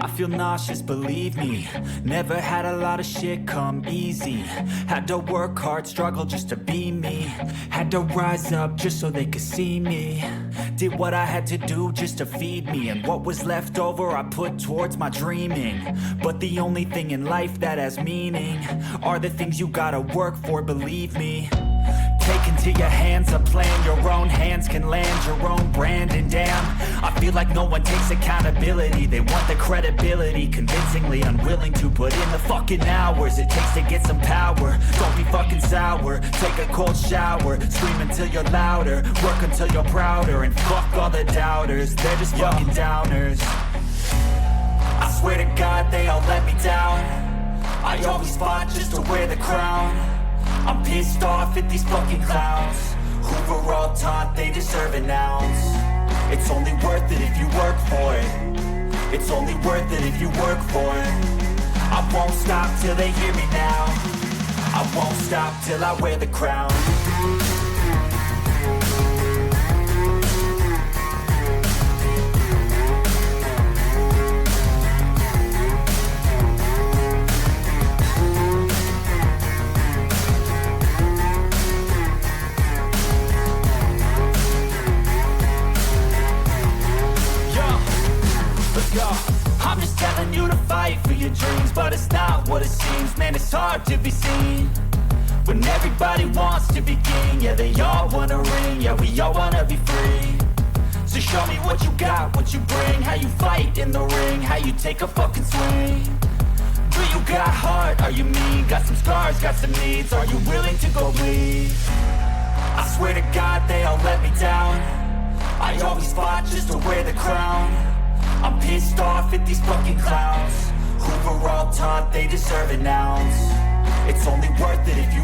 I feel nauseous, believe me. Never had a lot of shit come easy. Had to work hard, struggle just to be me. Had to rise up just so they could see me. Did what I had to do just to feed me. And what was left over I put towards my dreaming. But the only thing in life that has meaning are the things you gotta work for, believe me. Take into your hands a plan. Your own hands can land your own brand. And damn, I feel like no one takes accountability. They want the credibility, convincingly unwilling to put in the fucking hours it takes to get some power. Don't be fucking sour, take a cold shower. Scream until you're louder, work until you're prouder. And fuck all the doubters, they're just fucking downers. I swear to God they all let me down. I always fought just to wear the crown. I'm pissed off at these fucking clowns who were all taught they deserve an ounce. It's only worth it if you work for it. It's only worth it if you work for it. I won't stop till they hear me now. I won't stop till I wear the crown. I'm just telling you to fight for your dreams, but it's not what it seems. Man, it's hard to be seen when everybody wants to be king. Yeah, they all wanna ring, yeah, we all wanna be free. So show me what you got, what you bring, how you fight in the ring, how you take a fucking swing. Do you got heart, are you mean? Got some scars, got some needs, are you willing to go bleed? I swear to God they all let me down. I always fought just to wear the crown. I'm pissed off at these fucking clowns who were all taught they deserve an ounce. It's only worth it if you